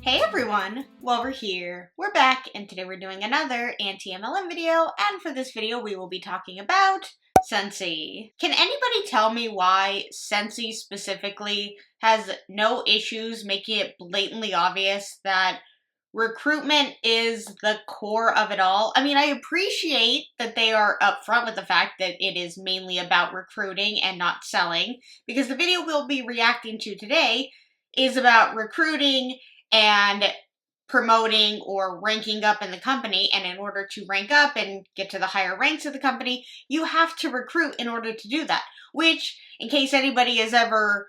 Hey everyone! Well, we're here. We're back, and today we're doing another anti-MLM video, and for this video we will be talking about Scentsy. Can anybody tell me why Scentsy specifically has no issues making it blatantly obvious that recruitment is the core of it all? I mean, I appreciate that they are upfront with the fact that it is mainly about recruiting and not selling, because the video we'll be reacting to today is about recruiting and promoting or ranking up in the company, and in order to rank up and get to the higher ranks of the company, you have to recruit in order to do that, which, in case anybody is ever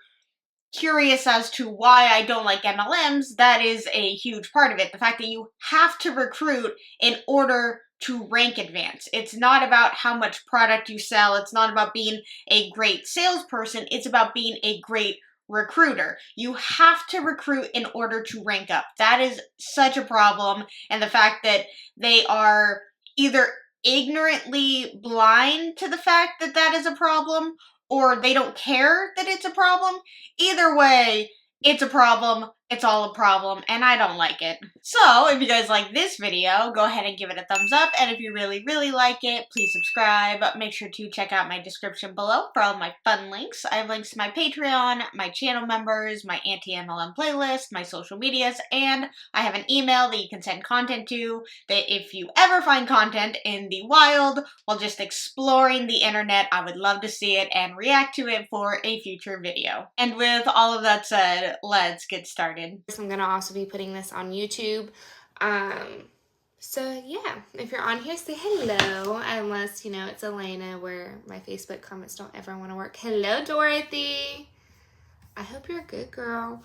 curious as to why I don't like MLMs, that is a huge part of it. The fact that you have to recruit in order to rank advance. It's not about how much product you sell. It's not about being a great salesperson. It's about being a great recruiter. You have to recruit in order to rank up. That is such a problem. And the fact that they are either ignorantly blind to the fact that that is a problem, or they don't care that it's a problem. Either way, it's a problem. It's all a problem, and I don't like it. So, if you guys like this video, go ahead and give it a thumbs up, and if you really, really like it, please subscribe. Make sure to check out my description below for all my fun links. I have links to my Patreon, my channel members, my anti-MLM playlist, my social medias, and I have an email that you can send content to, that if you ever find content in the wild while just exploring the internet, I would love to see it and react to it for a future video. And with all of that said, let's get started. I'm gonna also be putting this on YouTube. So yeah, if you're on here, say hello, unless, you know, it's Elena where my Facebook comments don't ever want to work. Hello, Dorothy. I hope you're a good girl.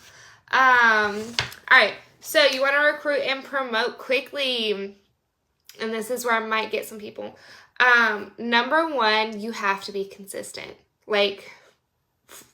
All right, so you want to recruit and promote quickly, and this is where I might get some people. Number one, you have to be consistent. Like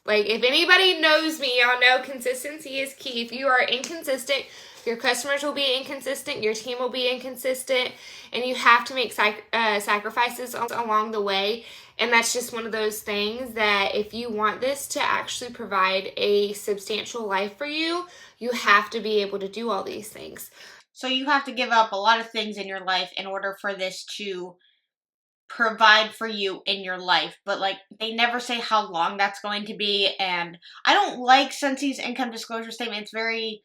if anybody knows me, y'all know consistency is key. If you are inconsistent, your customers will be inconsistent, your team will be inconsistent, and you have to make sacrifices along the way. And that's just one of those things that if you want this to actually provide a substantial life for you, you have to be able to do all these things. So you have to give up a lot of things in your life in order for this to provide for you in your life, but like they never say how long that's going to be. And I don't like Scentsy's income disclosure statement. It's very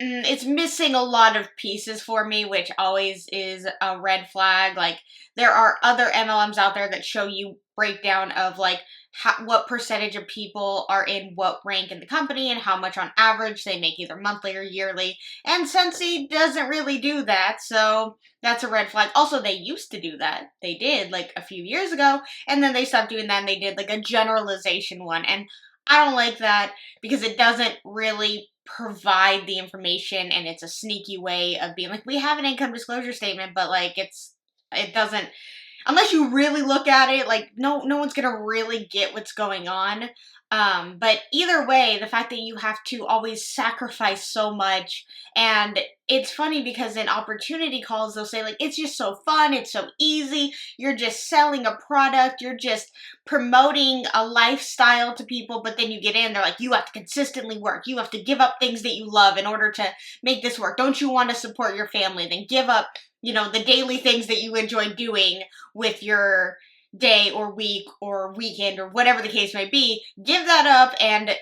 it's missing a lot of pieces for me, which always is a red flag. Like, there are other MLMs out there that show you breakdown of like what percentage of people are in what rank in the company and how much on average they make either monthly or yearly. And Scentsy doesn't really do that, so that's a red flag. Also, they used to do that. They did like a few years ago, and then they stopped doing that and they did like a generalization one. And I don't like that because it doesn't really provide the information, and it's a sneaky way of being like, we have an income disclosure statement, but like it doesn't, unless you really look at it, like no one's gonna really get what's going on. But either way, the fact that you have to always sacrifice so much, and it's funny because in opportunity calls, they'll say like, it's just so fun, it's so easy, you're just selling a product, you're just promoting a lifestyle to people, but then you get in, they're like, you have to consistently work, you have to give up things that you love in order to make this work. Don't you want to support your family? Then give up, you know, the daily things that you enjoy doing with your day or week or weekend or whatever the case may be. Give that up and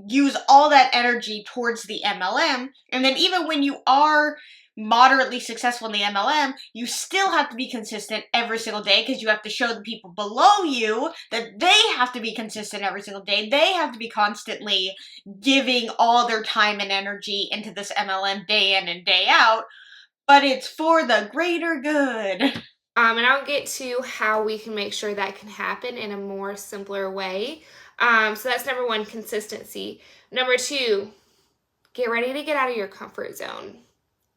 use all that energy towards the MLM. And then even when you are moderately successful in the MLM, you still have to be consistent every single day, because you have to show the people below you that they have to be consistent every single day. They have to be constantly giving all their time and energy into this MLM day in and day out, but it's for the greater good. And I'll get to how we can make sure that can happen in a more simpler way. So that's number one, consistency. Number two, get ready to get out of your comfort zone.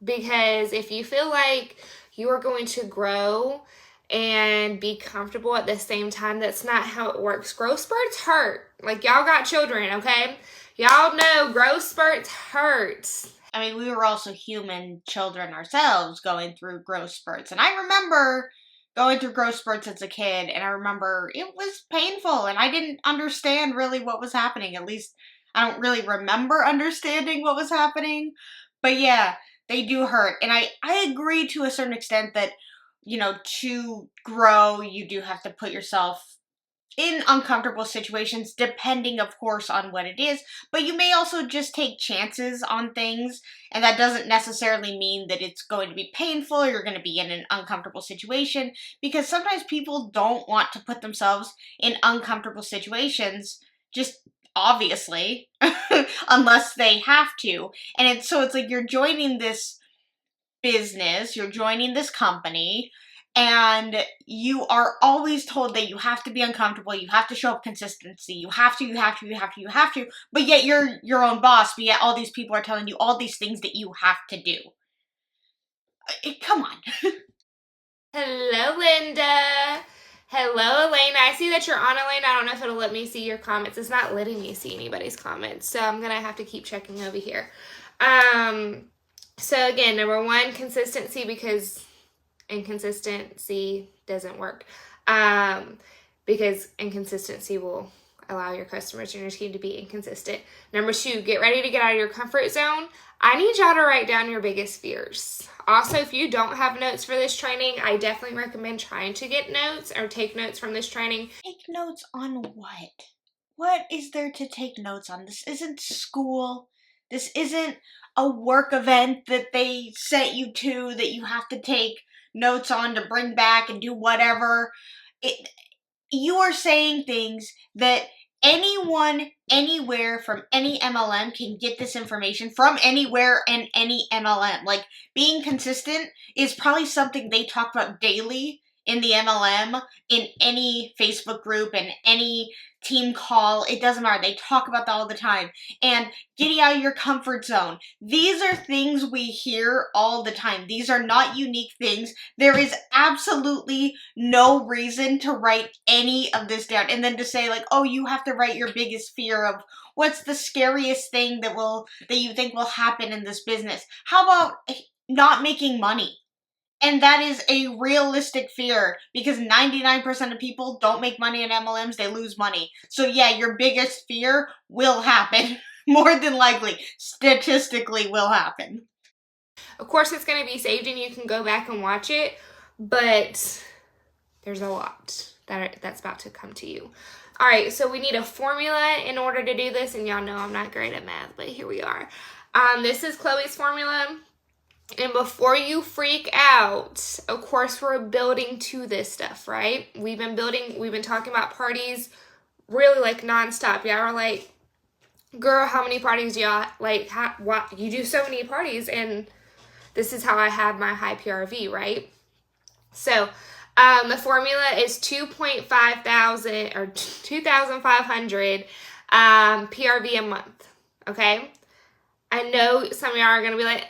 Because if you feel like you are going to grow and be comfortable at the same time, that's not how it works. Growth spurts hurt. Like, y'all got children, okay? Y'all know growth spurts hurt. I mean, we were also human children ourselves going through growth spurts. And I remember going through growth spurts as a kid, and I remember it was painful, and I didn't understand really what was happening. At least I don't really remember understanding what was happening. But yeah, they do hurt. And I agree to a certain extent that, to grow, you do have to put yourself in uncomfortable situations, depending, of course, on what it is. But you may also just take chances on things, and that doesn't necessarily mean that it's going to be painful or you're going to be in an uncomfortable situation, because sometimes people don't want to put themselves in uncomfortable situations, just obviously, unless they have to. And it's like you're joining this business, you're joining this company, and you are always told that you have to be uncomfortable, you have to show up consistency, you have to, but yet you're your own boss, but yet all these people are telling you all these things that you have to do. Come on. Hello, Linda. Hello, Elena. I see that you're on, Elena. I don't know if it'll let me see your comments. It's not letting me see anybody's comments, so I'm going to have to keep checking over here. So again, number one, consistency, because inconsistency doesn't work. Because inconsistency will allow your customers and your team to be inconsistent. Number two, get ready to get out of your comfort zone. I need y'all to write down your biggest fears. Also, if you don't have notes for this training, I definitely recommend trying to get notes or take notes from this training. Take notes on what? What is there to take notes on? This isn't school. This isn't a work event that they sent you to that you have to take notes on to bring back and do whatever. You are saying things that anyone, anywhere from any MLM can get this information from anywhere and any MLM. Like, being consistent is probably something they talk about daily in the MLM, in any Facebook group, and any team call. It doesn't matter. They talk about that all the time. And getting out of your comfort zone. These are things we hear all the time. These are not unique things. There is absolutely no reason to write any of this down. And then to say, like, oh, you have to write your biggest fear of what's the scariest thing that you think will happen in this business. How about not making money? And that is a realistic fear, because 99% of people don't make money in MLMs, they lose money. So yeah, your biggest fear will happen. More than likely, statistically will happen. Of course, it's going to be saved and you can go back and watch it, but there's a lot that's about to come to you. All right, so we need a formula in order to do this, and y'all know I'm not great at math, but here we are. This is Chloe's formula. And before you freak out, of course, we're building to this stuff, right? We've been talking about parties really like nonstop. Y'all are like, girl, how many parties do y'all like? What you do so many parties, and this is how I have my high PRV, right? So, the formula is 2,500 or 2,500 PRV a month. Okay. I know some of y'all are gonna be like,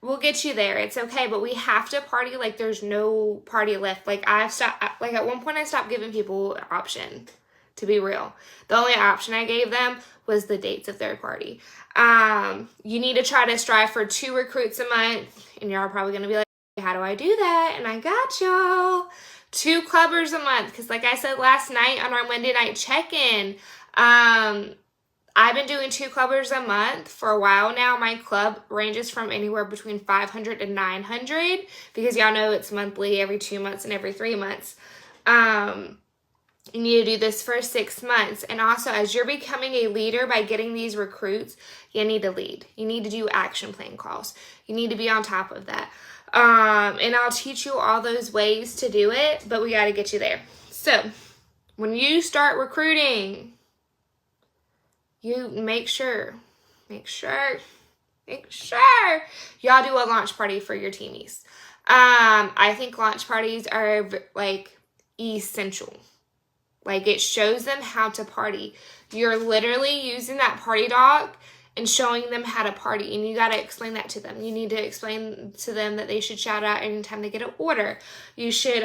we'll get you there. It's okay, but we have to party like there's no party left. Like at one point I stopped giving people an option, to be real. The only option I gave them was the dates of their party. You need to try to strive for 2 recruits a month, and y'all are probably gonna be like, how do I do that? And I got y'all. 2 clubbers a month, because like I said last night on our Monday night check-in, I've been doing 2 clubbers a month for a while now. My club ranges from anywhere between 500 and 900, because y'all know it's monthly, every 2 months and every 3 months. You need to do this for 6 months. And also, as you're becoming a leader by getting these recruits, you need to lead. You need to do action plan calls. You need to be on top of that. And I'll teach you all those ways to do it, but we got to get you there. So when you start recruiting, you make sure y'all do a launch party for your teamies. I think launch parties are like essential. Like, it shows them how to party. You're literally using that party doc and showing them how to party, and you got to explain that to them. You need to explain to them that they should shout out anytime they get an order. You should,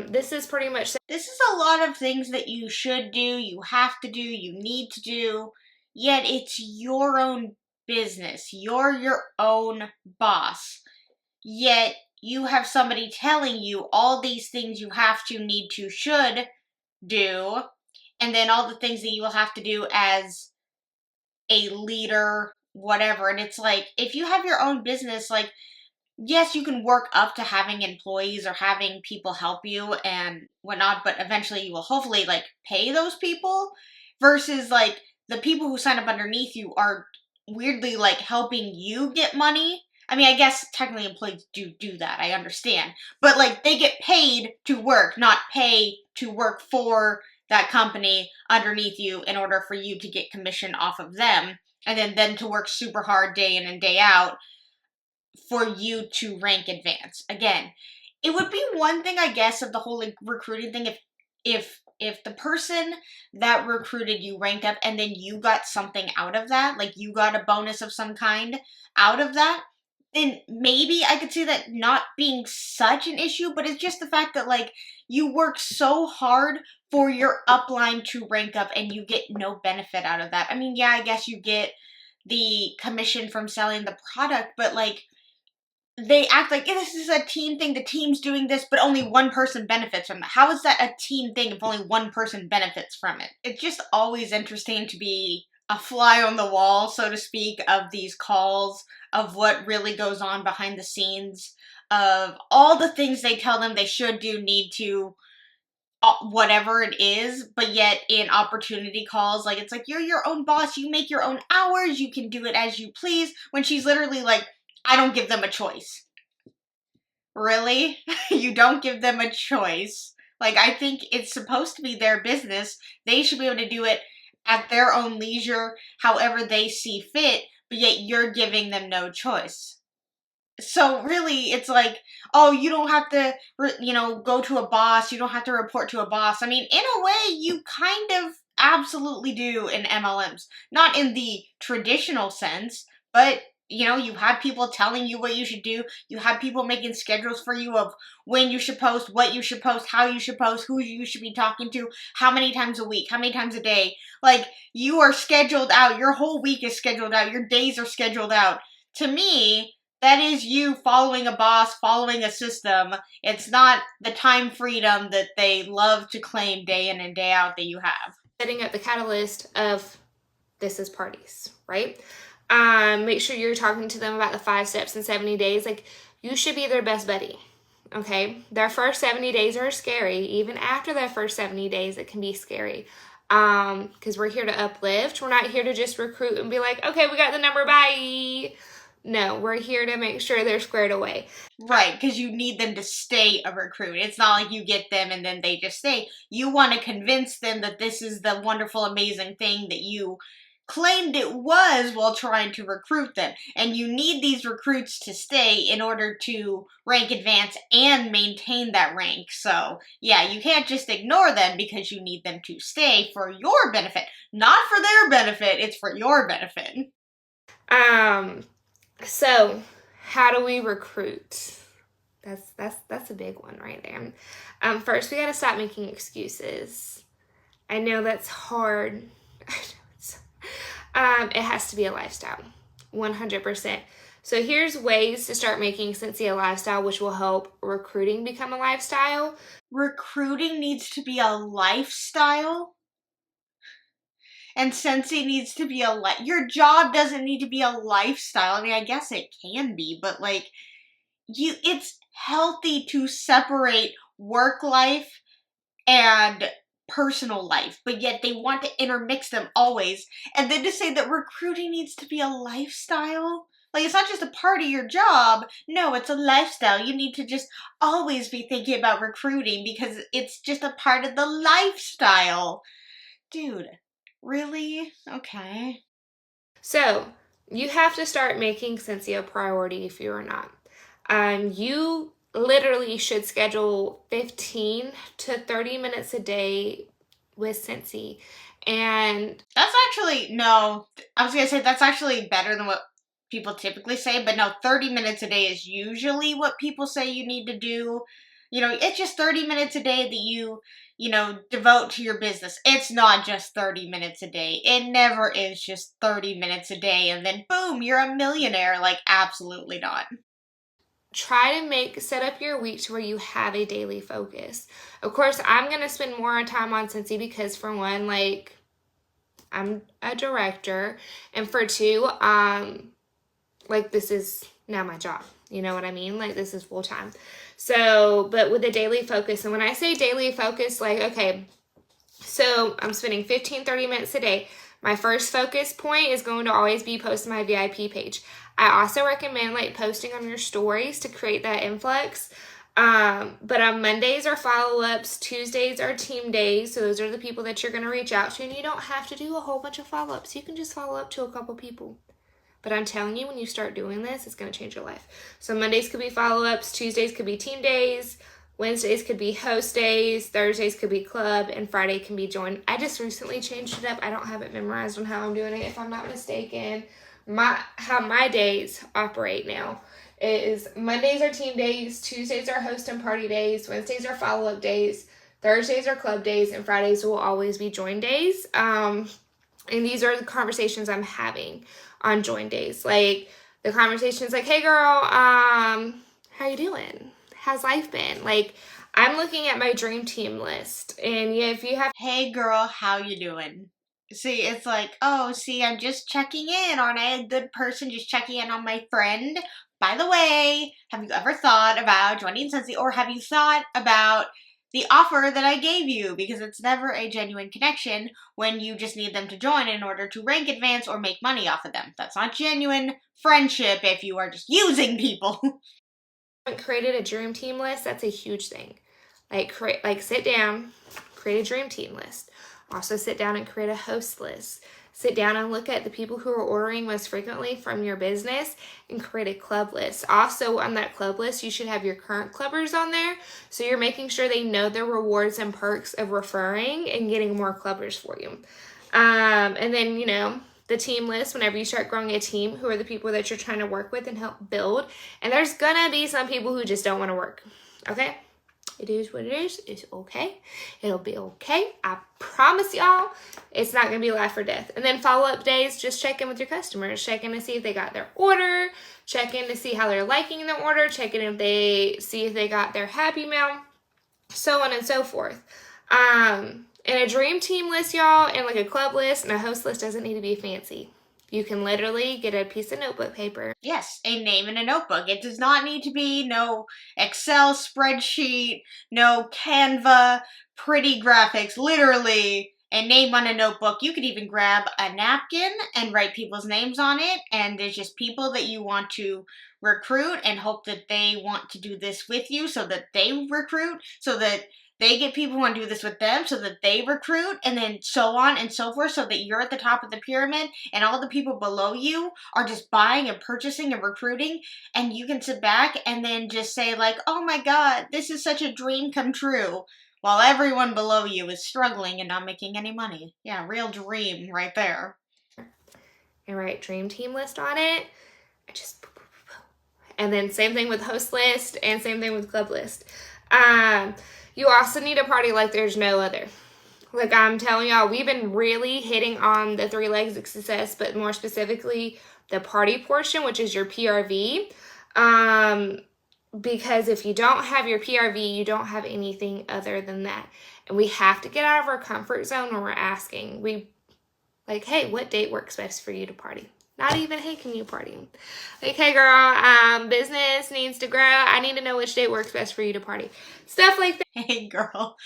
this is a lot of things that you should do, you have to do, you need to do, yet it's your own business. You're your own boss. Yet you have somebody telling you all these things you have to, need to, should do, and then all the things that you will have to do as a leader, whatever. And it's like, if you have your own business, like, yes, you can work up to having employees or having people help you and whatnot, but eventually you will hopefully like pay those people versus like the people who sign up underneath you are weirdly like helping you get money. I mean, I guess technically employees do that. I understand. But like they get paid to work, not pay to work for that company underneath you in order for you to get commission off of them and then to work super hard day in and day out for you to rank advance. Again, it would be one thing, I guess, of the whole like recruiting thing if the person that recruited you ranked up and then you got something out of that, like you got a bonus of some kind out of that, then maybe I could see that not being such an issue, but it's just the fact that like you work so hard for your upline to rank up and you get no benefit out of that. I mean, yeah, I guess you get the commission from selling the product, but like they act like, this is a team thing, the team's doing this, but only one person benefits from it. How is that a team thing if only one person benefits from it? It's just always interesting to be a fly on the wall, so to speak, of these calls, of what really goes on behind the scenes, of all the things they tell them they should do, need to, whatever it is, but yet in opportunity calls, like, it's like, you're your own boss, you make your own hours, you can do it as you please, when she's literally like, I don't give them a choice. Really? You don't give them a choice? Like, I think it's supposed to be their business. They should be able to do it at their own leisure, however they see fit, but yet you're giving them no choice. So really, it's like, oh, you don't have to, go to a boss. You don't have to report to a boss. I mean, in a way, you kind of absolutely do in MLMs. Not in the traditional sense, but, you have people telling you what you should do. You have people making schedules for you of when you should post, what you should post, how you should post, who you should be talking to, how many times a week, how many times a day. Like, you are scheduled out. Your whole week is scheduled out. Your days are scheduled out. To me, that is you following a boss, following a system. It's not the time freedom that they love to claim day in and day out that you have. Setting up the catalyst of this is parties, right? Make sure you're talking to them about the 5 steps in 70 days. Like, you should be their best buddy. Okay. Their first 70 days are scary. Even after their first 70 days, it can be scary. Because we're here to uplift. We're not here to just recruit and be like, okay, we got the number, bye. No, we're here to make sure they're squared away. Right, because you need them to stay a recruit. It's not like you get them and then they just stay. You want to convince them that this is the wonderful, amazing thing that you claimed it was while trying to recruit them. And you need these recruits to stay in order to rank advance and maintain that rank. So, yeah, you can't just ignore them because you need them to stay for your benefit. Not for their benefit, it's for your benefit. So how do we recruit? That's a big one right there. First, we got to stop making excuses. I know that's hard. It has to be a lifestyle, 100%. So here's ways to start making Scentsy a lifestyle, which will help recruiting become a lifestyle. Recruiting needs to be a lifestyle? And Scentsy needs to be your job doesn't need to be a lifestyle. I mean, I guess it can be, but like, it's healthy to separate work life and personal life, but yet they want to intermix them always. And then to say that recruiting needs to be a lifestyle? Like, it's not just a part of your job. No, it's a lifestyle. You need to just always be thinking about recruiting because it's just a part of the lifestyle. Dude. Really? Okay. So, you have to start making Scentsy a priority if you are not. You literally should schedule 15 to 30 minutes a day with Scentsy. And that's actually, no, I was going to say that's actually better than what people typically say, but no, 30 minutes a day is usually what people say you need to do. It's just 30 minutes a day that you devote to your business. It's not just 30 minutes a day. It never is just 30 minutes a day and then boom, you're a millionaire. Like, absolutely not. Try to set up your week to where you have a daily focus. Of course, I'm going to spend more time on Scentsy because, for one, like, I'm a director. And for 2, like, this is now my job. You know what I mean? Like, this is full time. So, but with a daily focus, and when I say daily focus, like, okay, so I'm spending 15, 30 minutes a day. My first focus point is going to always be posting my VIP page. I also recommend like posting on your stories to create that influx. But on Mondays are follow-ups, Tuesdays are team days. So those are the people that you're going to reach out to, and you don't have to do a whole bunch of follow-ups. You can just follow up to a couple people. But I'm telling you, when you start doing this, it's going to change your life. So Mondays could be follow-ups, Tuesdays could be team days, Wednesdays could be host days, Thursdays could be club, and Friday can be join. I just recently changed it up. I don't have it memorized on how I'm doing it, if I'm not mistaken. How my days operate now is Mondays are team days, Tuesdays are host and party days, Wednesdays are follow-up days, Thursdays are club days, and Fridays will always be join days. And these are the conversations I'm having on join days. Like, the conversations like, hey girl, how you doing? How's life been? Like, I'm looking at my dream team list. And yeah, if you have, Hey girl, how you doing? See, it's like, oh, see, I'm just checking in. Aren't I a good person just checking in on my friend? By the way, have you ever thought about joining Scentsy, or have you thought about the offer that I gave you? Because it's never a genuine connection when you just need them to join in order to rank advance or make money off of them. That's not genuine friendship if you are just using people. created a dream team list, that's a huge thing. Like sit down, create a dream team list. Also sit down and create a host list. Sit down and look at the people who are ordering most frequently from your business and create a club list. Also on that club list, you should have your current clubbers on there. So you're making sure they know the rewards and perks of referring and getting more clubbers for you. And then, you know, the team list, whenever you start growing a team, who are the people that you're trying to work with and help build. And there's gonna be some people who just don't want to work. Okay? It is what it is. It's okay. It'll be okay. I promise y'all, it's not going to be life or death. And then follow-up days, just check in with your customers. Check in to see if they got their order. Check in to see how they're liking the order. Check in if they got their happy mail. So on and so forth. And a dream team list, y'all, and like a club list and a host list doesn't need to be fancy. You can literally get a piece of notebook paper. Yes, a name in a notebook. It does not need to be no Excel spreadsheet, no Canva, pretty graphics. Literally, a name on a notebook. You could even grab a napkin and write people's names on it, and there's just people that you want to recruit and hope that they want to do this with you so that they recruit, so that they get people who want to do this with them so that they recruit, and then so on and so forth, so that you're at the top of the pyramid and all the people below you are just buying and purchasing and recruiting, and you can sit back and then just say like, oh my god, this is such a dream come true, while everyone below you is struggling and not making any money. Yeah, real dream right there. And write dream team list on it. And then same thing with host list and same thing with club list. You also need a party like there's no other. Like I'm telling y'all, we've been really hitting on the 3 legs of success, but more specifically the party portion, which is your PRV. Because if you don't have your PRV, you don't have anything other than that. And we have to get out of our comfort zone when we're asking. Hey, what date works best for you to party? Not even, hey, can you party? Like, hey, girl, business needs to grow. I need to know which date works best for you to party. Stuff like that. Hey, girl,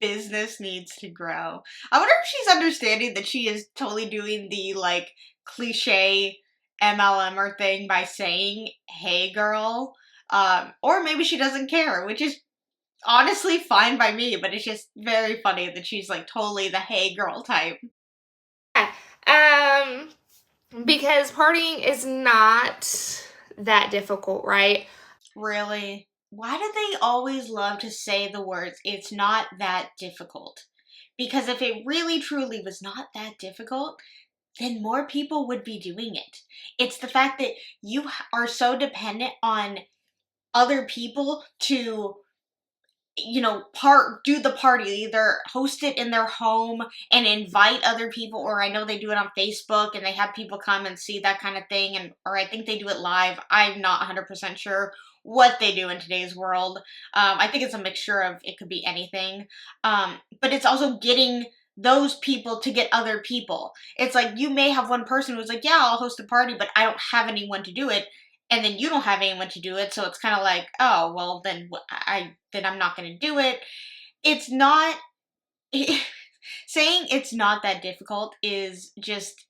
business needs to grow. I wonder if she's understanding that she is totally doing the, like, cliche MLMer thing by saying, hey, girl. Or maybe she doesn't care, which is honestly fine by me, but it's just very funny that she's, like, totally the hey, girl type. Because partying is not that difficult, right? Really? Why do they always love to say the words, it's not that difficult? Because if it really truly was not that difficult, then more people would be doing it. It's the fact that you are so dependent on other people to, do the party, either host it in their home and invite other people, or I know they do it on Facebook and they have people come and see that kind of thing, or I think they do it live. I'm not 100% sure what they do in today's world. I think it's a mixture of, it could be anything. But it's also getting those people to get other people. It's like you may have one person who's like, yeah, I'll host a party, but I don't have anyone to do it. And then you don't have anyone to do it. So it's kind of like, oh, well, then I'm not going to do it. It's not, saying it's not that difficult is just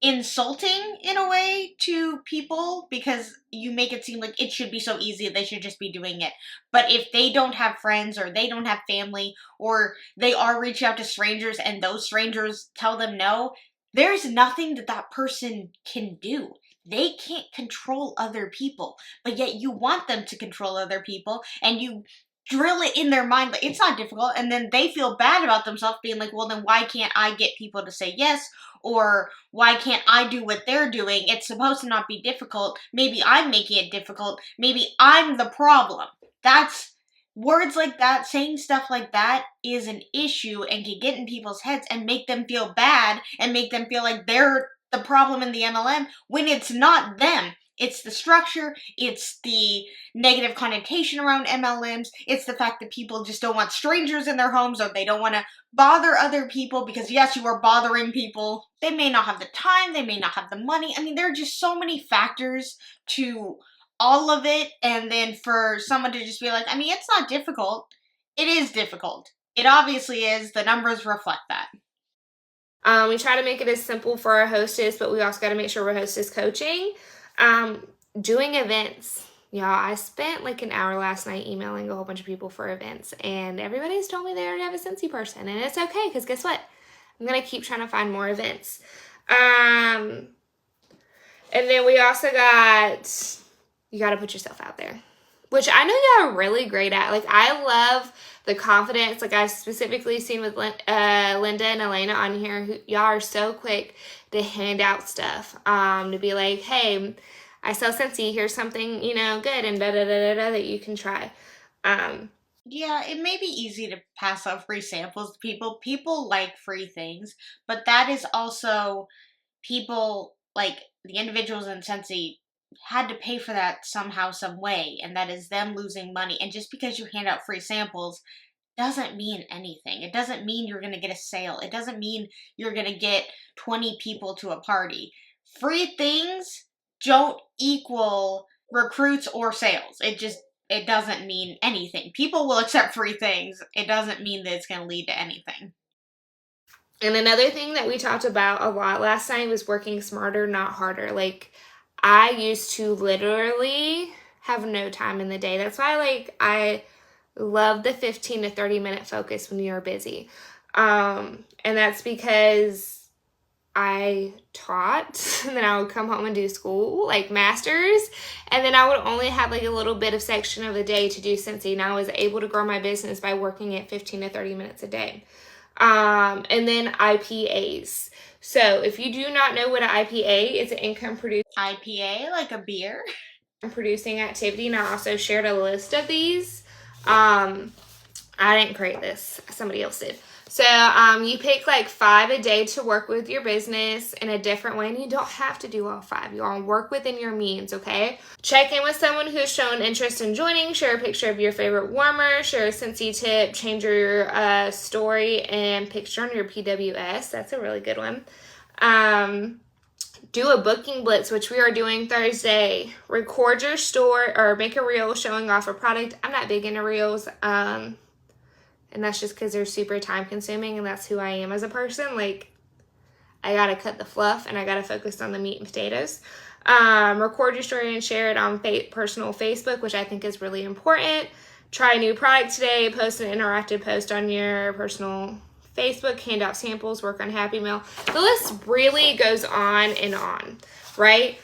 insulting in a way to people, because you make it seem like it should be so easy, they should just be doing it. But if they don't have friends, or they don't have family, or they are reaching out to strangers and those strangers tell them no, there's nothing that that person can do. They can't control other people, but yet you want them to control other people, and you drill it in their mind like it's not difficult, and then they feel bad about themselves being like, well, then why can't I get people to say yes? Or why can't I do what they're doing? It's supposed to not be difficult. Maybe I'm making it difficult. Maybe I'm the problem. That's words like that, saying stuff like that is an issue and can get in people's heads and make them feel bad and make them feel like they're the problem in the MLM when it's not them. It's the structure, it's the negative connotation around MLMs, it's the fact that people just don't want strangers in their homes, or they don't want to bother other people, because yes, you are bothering people. They may not have the time, they may not have the money. I mean, there are just so many factors to all of it, and then for someone to just be like, I mean, it's not difficult. It is difficult. It obviously is. The numbers reflect that. We try to make it as simple for our hostess, but we also got to make sure we're hostess coaching. Doing events. Y'all, I spent like an hour last night emailing a whole bunch of people for events, and everybody's told me they already have a Scentsy person, and it's okay, because guess what? I'm going to keep trying to find more events. And then we also got, you got to put yourself out there, which I know y'all are really great at. Like, I love the confidence. Like, I've specifically seen with Linda and Elena on here, who y'all are so quick to hand out stuff, to be like, hey, I sell Scentsy, here's something, you know, good, and da-da-da-da-da that you can try. Yeah, it may be easy to pass out free samples to people. People like free things, but that is also people, like, the individuals in Scentsy had to pay for that somehow, some way, and that is them losing money. And just because you hand out free samples doesn't mean anything. It doesn't mean you're going to get a sale. It doesn't mean you're going to get 20 people to a party. Free things don't equal recruits or sales. It doesn't mean anything. People will accept free things. It doesn't mean that it's going to lead to anything. And another thing that we talked about a lot last night was working smarter, not harder. Like, I used to literally have no time in the day. That's why, I love the 15 to 30 minute focus when you're busy. And that's because I taught, and then I would come home and do school, like masters, and then I would only have like a little bit of section of the day to do Scentsy, and I was able to grow my business by working at 15 to 30 minutes a day. And then IPAs. So if you do not know what an IPA is, an income producing IPA, like a beer? Producing activity, and I also shared a list of these. I didn't create this, somebody else did. So you pick like 5 a day to work with your business in a different way, and you don't have to do all 5. You all work within your means, okay? Check in with someone who's shown interest in joining, share a picture of your favorite warmer, share a Scentsy tip, change your story and picture on your PWS. That's a really good one. Do a booking blitz, which we are doing Thursday. Record your store or make a reel showing off a product. I'm not big into reels. And that's just because they're super time consuming, and that's who I am as a person. Like, I gotta cut the fluff and I gotta focus on the meat and potatoes. Record your story and share it on personal Facebook, which I think is really important. Try a new product today. Post an interactive post on your personal Facebook. Hand out samples. Work on Happy Meal. The list really goes on and on, right?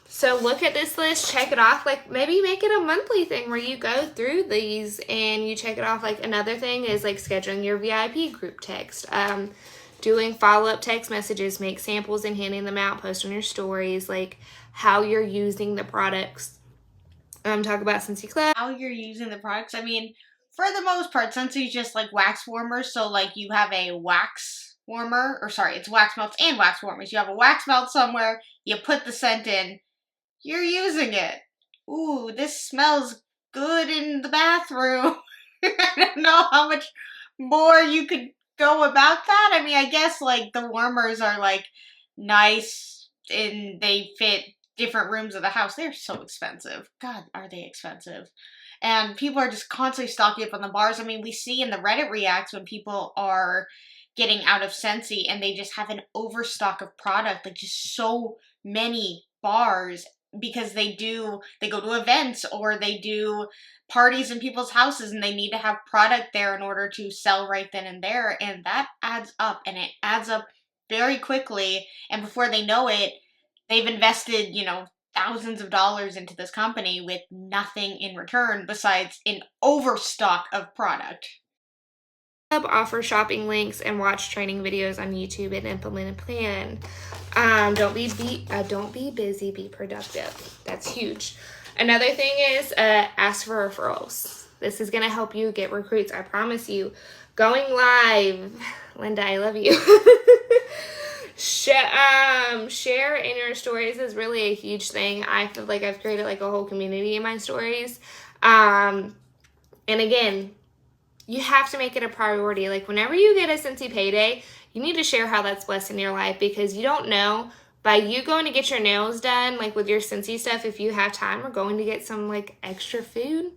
So look at this list, check it off, like maybe make it a monthly thing where you go through these and you check it off. Like, another thing is like scheduling your VIP group text, doing follow-up text messages, make samples and handing them out, post on your stories, like how you're using the products. Talk about Scentsy Club. How you're using the products. I mean, for the most part, Scentsy is just like wax warmers. So like you have a wax warmer, or sorry, it's wax melts and wax warmers. You have a wax melt somewhere, you put the scent in, you're using it. Ooh, this smells good in the bathroom. I don't know how much more you could go about that. I mean, I guess like the warmers are like nice and they fit different rooms of the house. They're so expensive. God, are they expensive? And people are just constantly stocking up on the bars. I mean, we see in the Reddit reacts when people are getting out of Scentsy and they just have an overstock of product, like just so many bars because they go to events or they do parties in people's houses and they need to have product there in order to sell right then and there, and that adds up, and it adds up very quickly, and before they know it, they've invested, thousands of dollars into this company with nothing in return besides an overstock of product. Offer shopping links and watch training videos on YouTube and implement a plan. Don't be busy, be productive. That's huge. Another thing is ask for referrals. This is gonna help you get recruits. I promise you. Going live, Linda, I love you. Share in your stories is really a huge thing. I feel like I've created like a whole community in my stories. And again, you have to make it a priority. Like whenever you get a Scentsy payday, you need to share how that's blessed in your life, because you don't know, by you going to get your nails done, like with your Scentsy stuff, if you have time, or going to get some like extra food,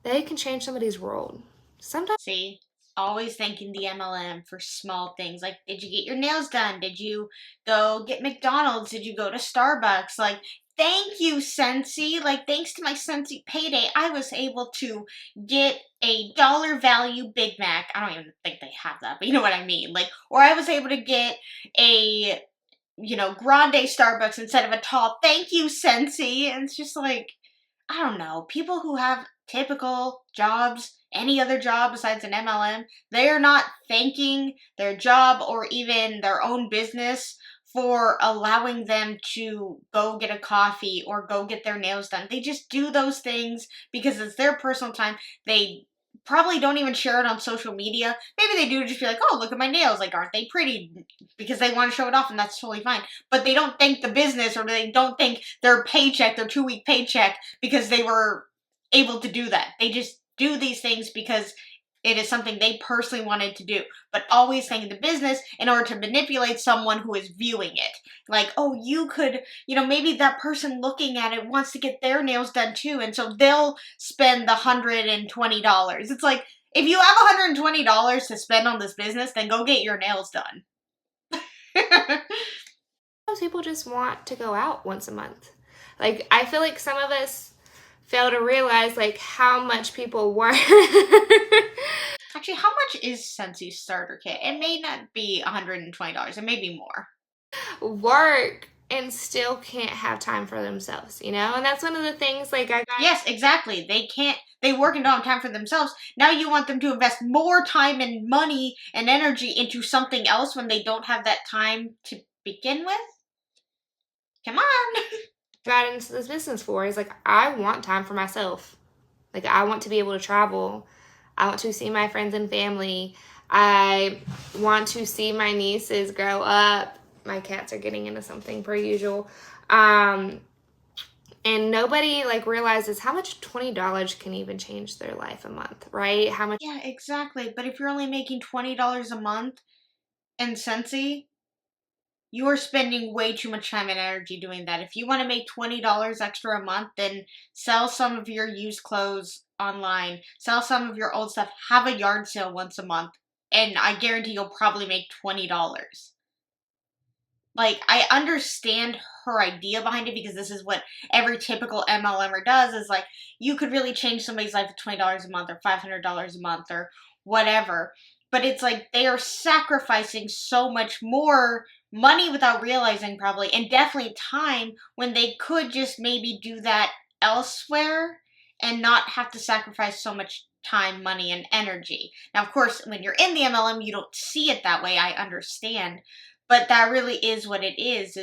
they can change somebody's world. Sometimes. See, always thanking the MLM for small things. Like, did you get your nails done? Did you go get McDonald's? Did you go to Starbucks? Like, thank you, Scentsy. Like, thanks to my Scentsy payday, I was able to get a dollar value Big Mac. I don't even think they have that, but you know what I mean. Like, or I was able to get a, grande Starbucks instead of a tall. Thank you, Scentsy. And it's just like, I don't know, people who have typical jobs, any other job besides an MLM, they are not thanking their job or even their own business for allowing them to go get a coffee or go get their nails done. They just do those things because it's their personal time. They probably don't even share it on social media. Maybe they do just be like, oh, look at my nails. Like, aren't they pretty? Because they want to show it off, and that's totally fine. But they don't thank the business, or they don't thank their paycheck, their 2-week paycheck, because they were able to do that. They just do these things because it is something they personally wanted to do, but always thanking the business in order to manipulate someone who is viewing it. Like, oh, you could, maybe that person looking at it wants to get their nails done too, and so they'll spend the $120. It's like, if you have $120 to spend on this business, then go get your nails done. Sometimes people just want to go out once a month. Like, I feel like some of us fail to realize like how much people work. Actually, how much is Scentsy's starter kit? It may not be $120. It may be more. Work and still can't have time for themselves, And that's one of the things like I got. Yes, exactly. They work and don't have time for themselves. Now you want them to invest more time and money and energy into something else when they don't have that time to begin with? Come on. Got into this business for is like, I want time for myself. Like, I want to be able to travel. I want to see my friends and family. I want to see my nieces grow up. My cats are getting into something per usual. And nobody like realizes how much $20 can even change their life a month, right? How much? Yeah, exactly. But if you're only making $20 a month in Scentsy, you are spending way too much time and energy doing that. If you want to make $20 extra a month, then sell some of your used clothes online. Sell some of your old stuff. Have a yard sale once a month. And I guarantee you'll probably make $20. Like, I understand her idea behind it because this is what every typical MLMer does, is like, you could really change somebody's life with $20 a month or $500 a month or whatever. But it's like they are sacrificing so much more money without realizing, probably, and definitely time, when they could just maybe do that elsewhere and not have to sacrifice so much time, money, and energy. Now, of course, when you're in the MLM, you don't see it that way. I understand. But that really is what it is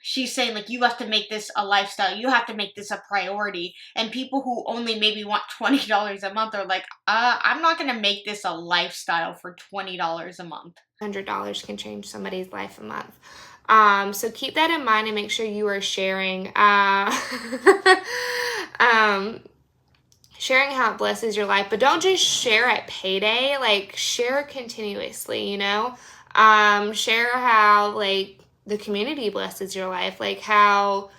she's saying, like, you have to make this a lifestyle. You have to make this a priority. And people who only maybe want $20 a month are like, I'm not going to make this a lifestyle for $20 a month. $100 can change somebody's life a month. So keep that in mind and make sure you are sharing. sharing how it blesses your life, but don't just share at payday. Like, share continuously, you know? Share how, like, the community blesses your life, like how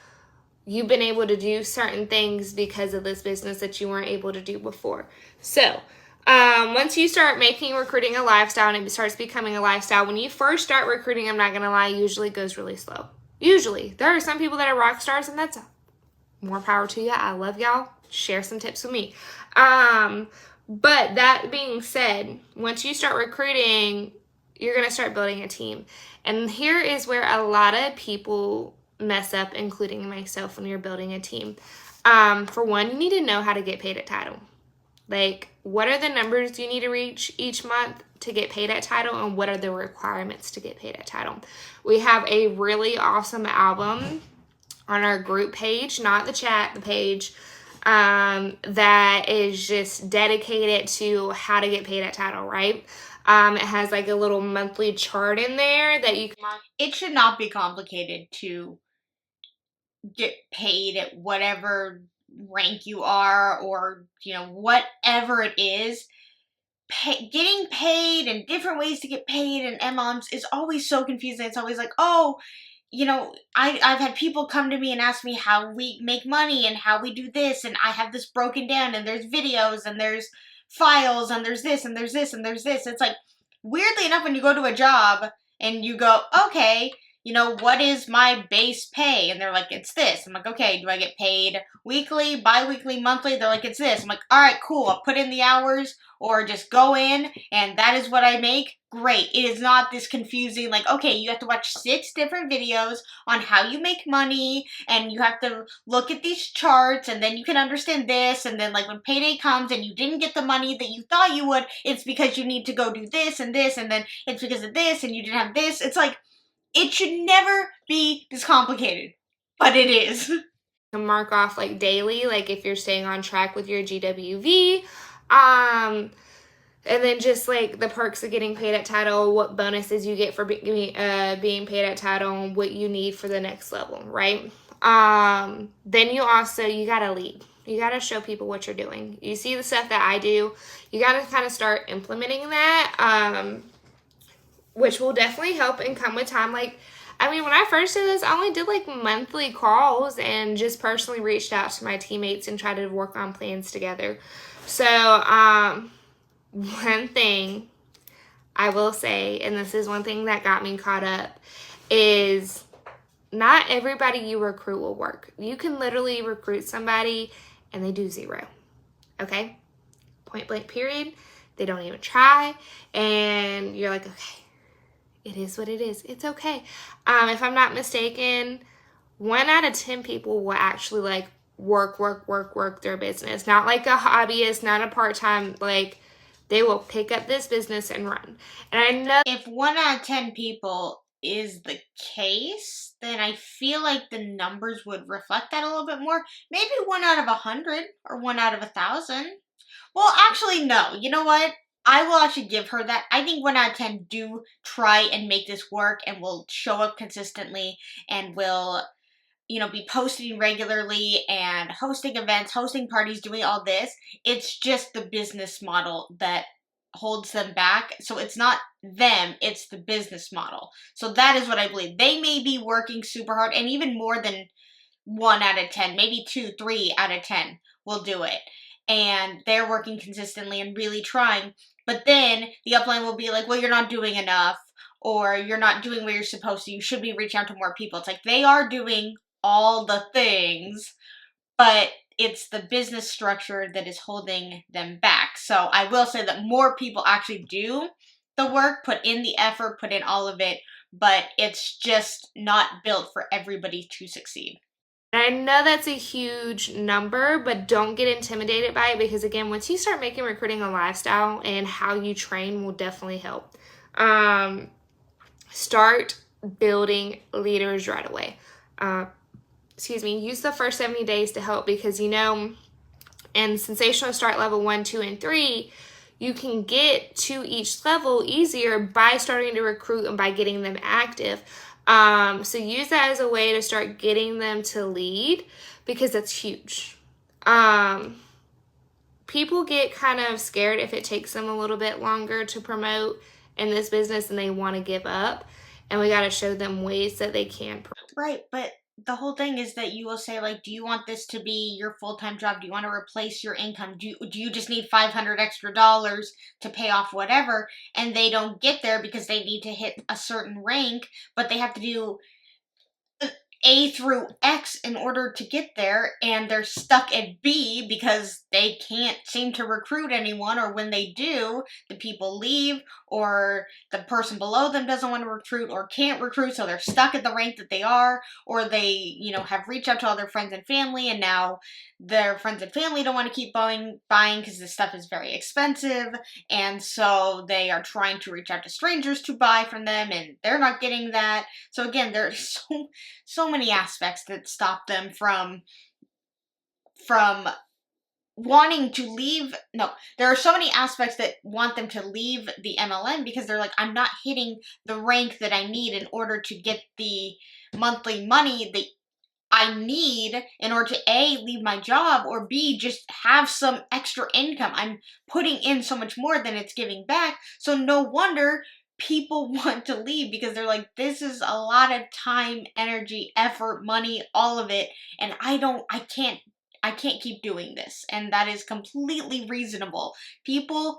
you've been able to do certain things because of this business that you weren't able to do before. So, once you start making recruiting a lifestyle and it starts becoming a lifestyle, when you first start recruiting, I'm not going to lie, usually it goes really slow. Usually. There are some people that are rock stars, and that's more power to you. I love y'all. Share some tips with me. But that being said, once you start recruiting, you're going to start building a team. And here is where a lot of people mess up, including myself, when you're building a team. For one, you need to know how to get paid at title. Like, what are the numbers you need to reach each month to get paid at title, and what are the requirements to get paid at title? We have a really awesome album on our group page, not the chat, the page, that is just dedicated to how to get paid at title, right? It has like a little monthly chart in there that you can mark. It should not be complicated to get paid at whatever rank you are, or, you know, whatever it is. Getting paid and different ways to get paid and MLMs is always so confusing. It's always like, oh, you know, I've had people come to me and ask me how we make money and how we do this, and I have this broken down, and there's videos and there's files and there's this and there's this and there's this. It's like, weirdly enough, when you go to a job and you go, okay, you know, what is my base pay? And they're like, it's this. I'm like, okay, do I get paid weekly, bi-weekly, monthly? They're like, it's this. I'm like, all right, cool. I'll put in the hours, or just go in and that is what I make. Great. It is not this confusing, like, okay, you have to watch 6 different videos on how you make money, and you have to look at these charts, and then you can understand this, and then, like, when payday comes and you didn't get the money that you thought you would, it's because you need to go do this, and then it's because of this, and you didn't have this. It's like, it should never be this complicated, but it is. You can mark off, like, daily, like, if you're staying on track with your GWV, and then just, like, the perks of getting paid at title, what bonuses you get for being paid at title, and what you need for the next level, right? Then you gotta lead. You gotta show people what you're doing. You see the stuff that I do, you gotta kind of start implementing that, which will definitely help and come with time. Like, I mean, when I first did this, I only did, like, monthly calls and just personally reached out to my teammates and tried to work on plans together. So, one thing I will say, and this is one thing that got me caught up, is not everybody you recruit will work. You can literally recruit somebody and they do 0. Okay? Point blank period. They don't even try. And you're like, okay, it is what it is. It's okay. If I'm not mistaken, 1 out of 10 people will actually, like, work their business. Not like a hobbyist, not a part-time, like, they will pick up this business and run. And I know if 1 out of 10 people is the case, then I feel like the numbers would reflect that a little bit more. Maybe 1 out of 100 or 1 out of 1,000. Well, actually, no. You know what? I will actually give her that. I think 1 out of 10 do try and make this work and will show up consistently and will, you know, be posting regularly and hosting events, hosting parties, doing all this. It's just the business model that holds them back. So it's not them, it's the business model. So that is what I believe. They may be working super hard, and even more than 1 out of 10, maybe 2, 3 out of 10 will do it. And they're working consistently and really trying. But then the upline will be like, well, you're not doing enough, or you're not doing what you're supposed to. You should be reaching out to more people. It's like they are doing all the things, but it's the business structure that is holding them back. So I will say that more people actually do the work, put in the effort, put in all of it, but it's just not built for everybody to succeed. And I know that's a huge number, but don't get intimidated by it, because, again, once you start making recruiting a lifestyle, and how you train will definitely help. Start building leaders right away. Use the first 70 days to help, because, you know, in Sensational Start level 1, 2, and 3, you can get to each level easier by starting to recruit and by getting them active. So use that as a way to start getting them to lead, because that's huge. people get kind of scared if it takes them a little bit longer to promote in this business and they want to give up. And we got to show them ways that they can. Right, but the whole thing is that you will say, like, do you want this to be your full-time job? Do you want to replace your income? Do you just need 500 extra dollars to pay off whatever? And they don't get there because they need to hit a certain rank, but they have to do A through X in order to get there, and they're stuck at B because they can't seem to recruit anyone, or when they do, the people leave, or the person below them doesn't want to recruit or can't recruit, so they're stuck at the rank that they are, or they, have reached out to all their friends and family, and now their friends and family don't want to keep buying because this stuff is very expensive, and so they are trying to reach out to strangers to buy from them, and they're not getting that. So again, there's so many aspects that stop them from wanting to leave. No, there are so many aspects that want them to leave the MLM because they're like, I'm not hitting the rank that I need in order to get the monthly money that I need in order to A, leave my job, or B, just have some extra income. I'm putting in so much more than it's giving back. So no wonder people want to leave because they're like, this is a lot of time, energy, effort, money, all of it. And I can't keep doing this. And that is completely reasonable. People,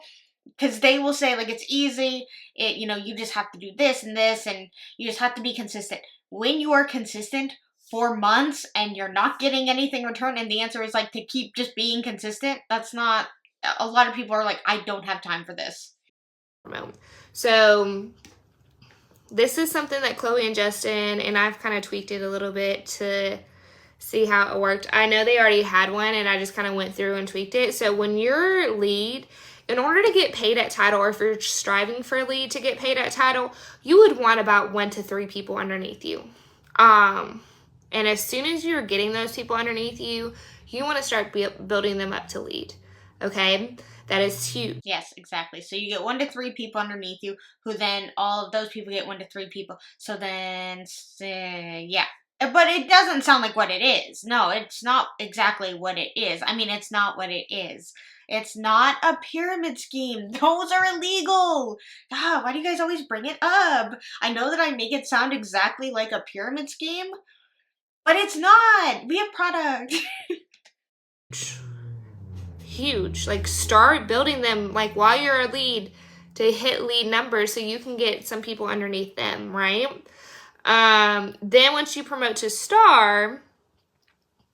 because they will say, like, it's easy, you just have to do this, and you just have to be consistent. When you are consistent for months and you're not getting anything in return, and the answer is, like, to keep just being consistent, that's not, a lot of people are like, I don't have time for this. So this is something that Chloe and Justin, and I've kind of tweaked it a little bit to see how it worked. I know they already had one, and I just kind of went through and tweaked it. So when you're lead, in order to get paid at title, or if you're striving for a lead to get paid at title, you would want about 1 to 3 people underneath you. And as soon as you're getting those people underneath you, you want to start building them up to lead. Okay? That is huge. Yes, exactly. So you get 1 to 3 people underneath you, who then all of those people get 1 to 3 people. So then, yeah. But it doesn't sound like what it is. No, it's not exactly what it is. I mean, it's not what it is. It's not a pyramid scheme. Those are illegal. God, why do you guys always bring it up? I know that I make it sound exactly like a pyramid scheme, but it's not. We have product. Huge. Like, start building them, like, while you're a lead to hit lead numbers so you can get some people underneath them, right? Then once you promote to star,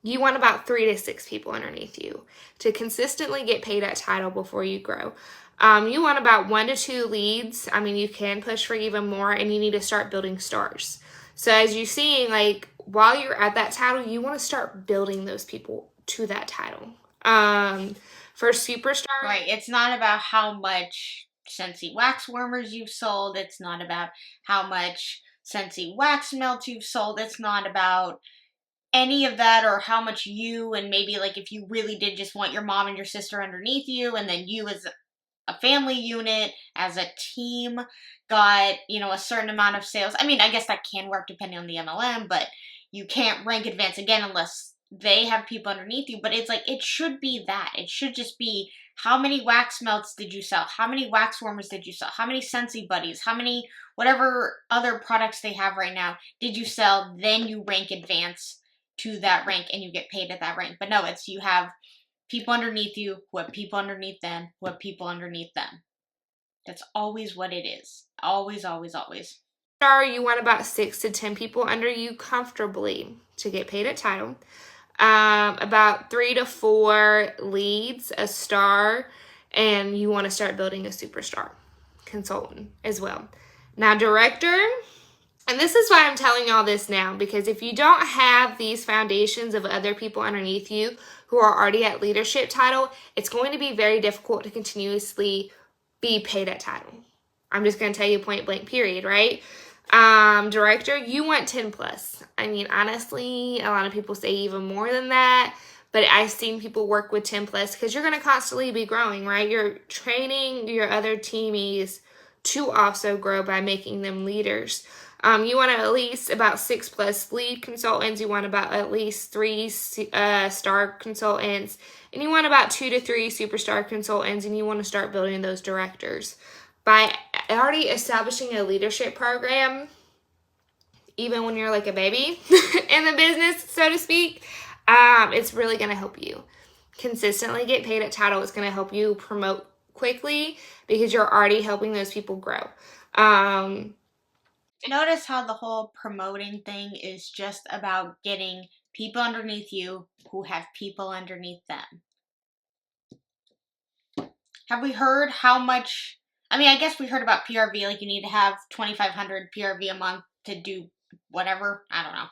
you want about 3 to 6 people underneath you to consistently get paid at title before you grow. You want about 1 to 2 leads. I mean, you can push for even more, and you need to start building stars. So as you're seeing, like, while you're at that title, you want to start building those people to that title. For superstar, right, it's not about how much Scentsy wax warmers you've sold. It's not about how much Scentsy wax melt you've sold. It's not about any of that, or how much you, and maybe, like, if you really did just want your mom and your sister underneath you, and then you as a family unit, as a team, got, a certain amount of sales. I mean, I guess that can work depending on the MLM, but you can't rank advance again unless they have people underneath you. But it's like, it should be that. It should just be, how many wax melts did you sell? How many wax warmers did you sell? How many Scentsy buddies? How many whatever other products they have right now did you sell? Then you rank advance to that rank and you get paid at that rank. But no, it's, you have people underneath you who have people underneath them who have people underneath them. That's always what it is. Always, always, always. Star, you want about 6 to 10 people under you comfortably to get paid at title. About 3 to 4 leads, a star, and you want to start building a superstar consultant as well. Now, director, and this is why I'm telling y'all this now, because if you don't have these foundations of other people underneath you who are already at leadership title, it's going to be very difficult to continuously be paid at title. I'm just going to tell you point blank period, right? Director, you want 10 plus. I mean, honestly, a lot of people say even more than that, but I've seen people work with 10 plus because you're going to constantly be growing, right? You're training your other teamies to also grow by making them leaders. You want at least about 6+ lead consultants. You want about at least 3 star consultants. And you want about 2 to 3 superstar consultants. And you want to start building those directors. By already establishing a leadership program, even when you're like a baby in the business, so to speak, it's really going to help you consistently get paid at title. It's going to help you promote quickly because you're already helping those people grow. Notice how the whole promoting thing is just about getting people underneath you who have people underneath them. Have we heard how much? I mean, I guess we heard about PRV, like you need to have 2,500 PRV a month to do whatever. I don't know.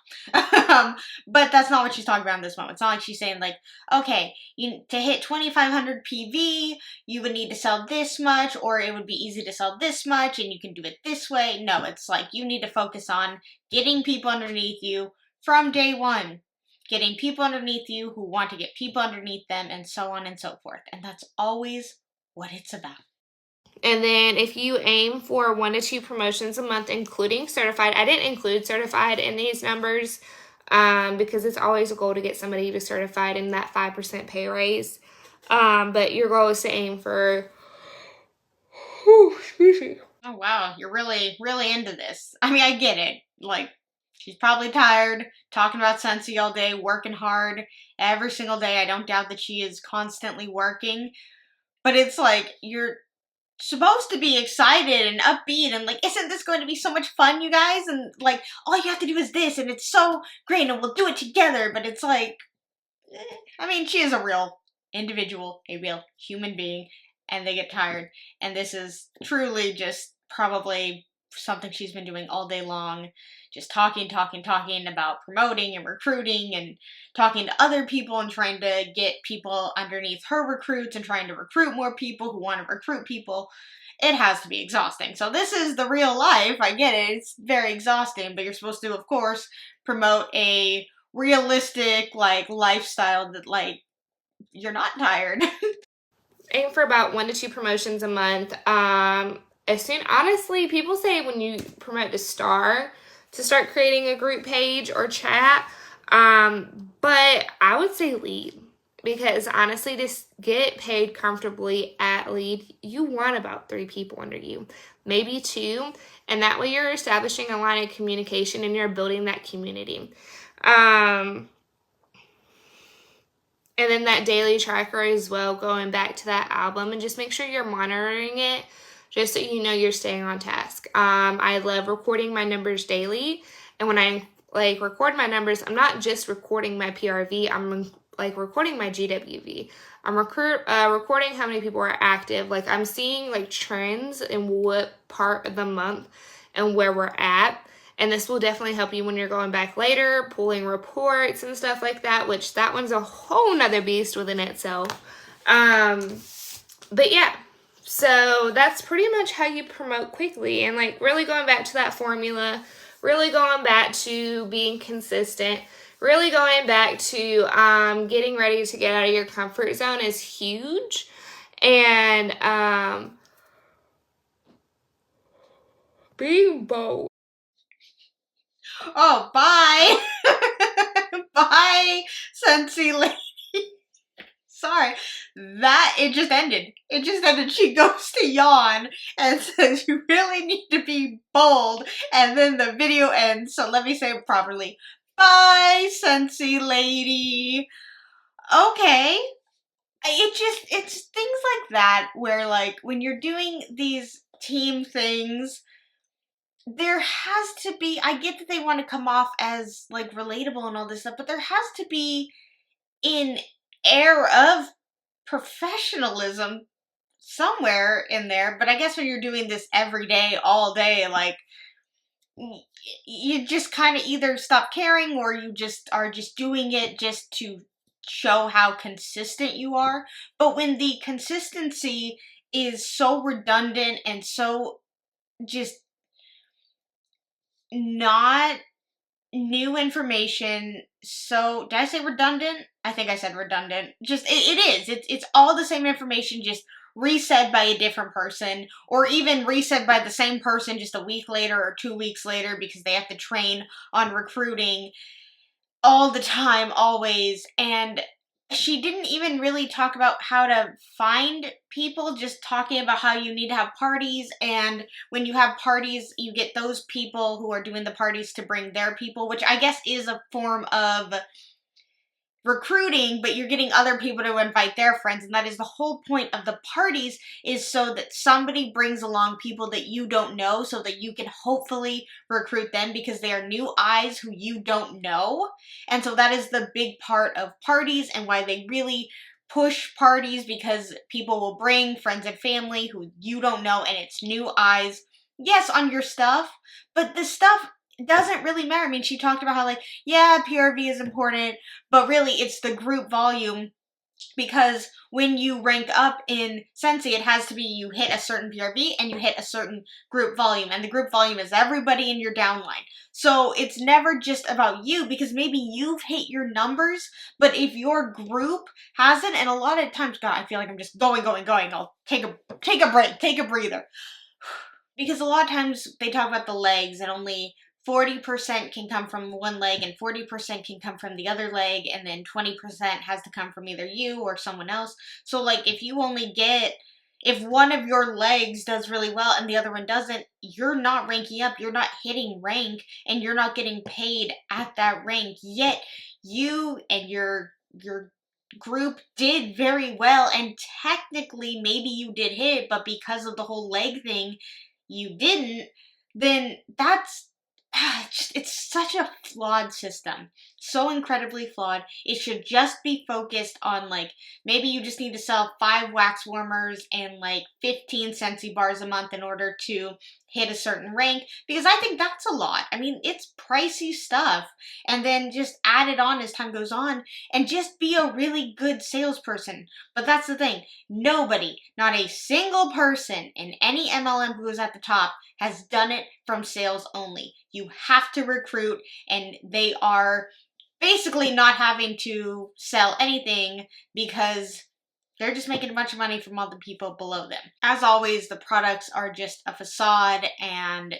But that's not what she's talking about in this moment. It's not like she's saying, like, okay, to hit 2,500 PV, you would need to sell this much, or it would be easy to sell this much, and you can do it this way. No, it's like you need to focus on getting people underneath you from day one. Getting people underneath you who want to get people underneath them, and so on and so forth. And that's always what it's about. And then if you aim for 1 to 2 promotions a month, including certified, I didn't include certified in these numbers because it's always a goal to get somebody to certified in that 5% pay raise. But your goal is to aim for, excuse me. Oh, wow. You're really, really into this. I mean, I get it. Like, she's probably tired, talking about Scentsy all day, working hard every single day. I don't doubt that she is constantly working. But it's like, you're supposed to be excited and upbeat and like, isn't this going to be so much fun, you guys? And like, all you have to do is this, and it's so great, and we'll do it together. But it's like, I mean, she is a real individual, a real human being, and they get tired. And this is truly just probably something she's been doing all day long, just talking about promoting and recruiting and talking to other people and trying to get people underneath her recruits and trying to recruit more people who want to recruit people. It has to be exhausting. So this is the real life. I get it. It's very exhausting, but you're supposed to, of course, promote a realistic, like, lifestyle that, like, you're not tired. Aim for about 1 to 2 promotions a month. Honestly, people say when you promote to star, to start creating a group page or chat. But I would say lead. Because honestly, to get paid comfortably at lead, you want about 3 people under you, maybe 2. And that way you're establishing a line of communication and you're building that community. And then that daily tracker as well, going back to that album, and just make sure you're monitoring it just so you know you're staying on task. I love recording my numbers daily. And when I record my numbers, I'm not just recording my PRV, I'm recording my GWV. I'm recording how many people are active. Like, I'm seeing trends in what part of the month and where we're at. And this will definitely help you when you're going back later, pulling reports and stuff like that, which that one's a whole nother beast within itself. But yeah, so that's pretty much how you promote quickly. And really going back to that formula, really going back to being consistent, really going back to getting ready to get out of your comfort zone is huge. And being bold. Oh, bye. Bye, Scentsy lady. Sorry. It just ended. It just ended. She goes to yawn and says, you really need to be bold. And then the video ends. So let me say it properly. Bye, Scentsy lady. Okay. It's things like that where, when you're doing these team things, there has to be, I get that they want to come off as, relatable and all this stuff, but there has to be an air of professionalism somewhere in there. But I guess when you're doing this every day, all day, you just kind of either stop caring or you just are just doing it just to show how consistent you are. But when the consistency is so redundant and so just not new information, so did I say redundant? I think I said redundant. Just it is. It's all the same information, just resaid by a different person, or even resaid by the same person just a week later or 2 weeks later because they have to train on recruiting all the time, always. And she didn't even really talk about how to find people, just talking about how you need to have parties, and when you have parties, you get those people who are doing the parties to bring their people, which I guess is a form of recruiting, but you're getting other people to invite their friends, and that is the whole point of the parties, is so that somebody brings along people that you don't know so that you can hopefully recruit them because they are new eyes who you don't know. And so that is the big part of parties and why they really push parties, because people will bring friends and family who you don't know, and it's new eyes, yes, on your stuff, but the stuff doesn't really matter. I mean, she talked about how, like, yeah, PRV is important, but really it's the group volume, because when you rank up in Scentsy, it has to be you hit a certain PRV and you hit a certain group volume, and the group volume is everybody in your downline. So it's never just about you, because maybe you've hit your numbers, but if your group hasn't, and a lot of times, God, I feel like I'm just going, I'll take a break, take a breather. Because a lot of times they talk about the legs, and only 40% can come from one leg and 40% can come from the other leg, and then 20% has to come from either you or someone else. So, like, if one of your legs does really well and the other one doesn't, you're not ranking up, you're not hitting rank, and you're not getting paid at that rank. Yet you and your group did very well, and technically maybe you did hit, but because of the whole leg thing, you didn't. Then that's it's such a flawed system. So incredibly flawed. It should just be focused on, like, maybe you just need to sell 5 wax warmers and like 15 Scentsy bars a month in order to hit a certain rank, because I think that's a lot. I mean, it's pricey stuff. And then just add it on as time goes on, and just be a really good salesperson. But that's the thing. Nobody, not a single person in any MLM who is at the top, has done it from sales only. You have to recruit, and they are basically not having to sell anything because they're just making a bunch of money from all the people below them. As always, the products are just a facade, and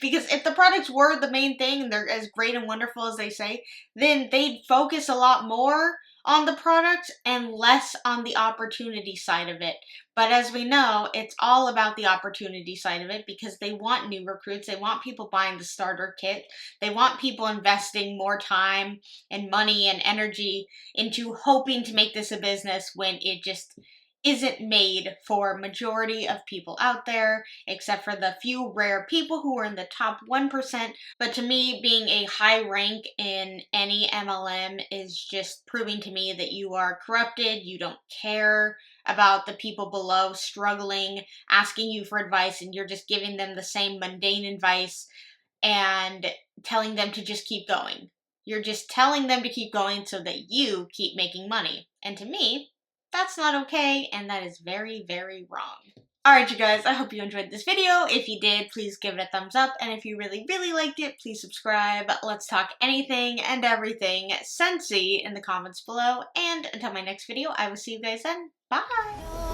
because if the products were the main thing and they're as great and wonderful as they say, then they'd focus a lot more on the product and less on the opportunity side of it. But as we know, it's all about the opportunity side of it, because they want new recruits, they want people buying the starter kit, they want people investing more time and money and energy into hoping to make this a business when it just isn't made for majority of people out there, except for the few rare people who are in the top 1%. But to me, being a high rank in any MLM is just proving to me that you are corrupted, you don't care about the people below struggling, asking you for advice, and you're just giving them the same mundane advice and telling them to just keep going. You're just telling them to keep going so that you keep making money. And to me, that's not okay, and that is very, very wrong. Alright, you guys, I hope you enjoyed this video. If you did, please give it a thumbs up, and if you really, really liked it, please subscribe. Let's talk anything and everything Scentsy in the comments below, and until my next video, I will see you guys then. Bye!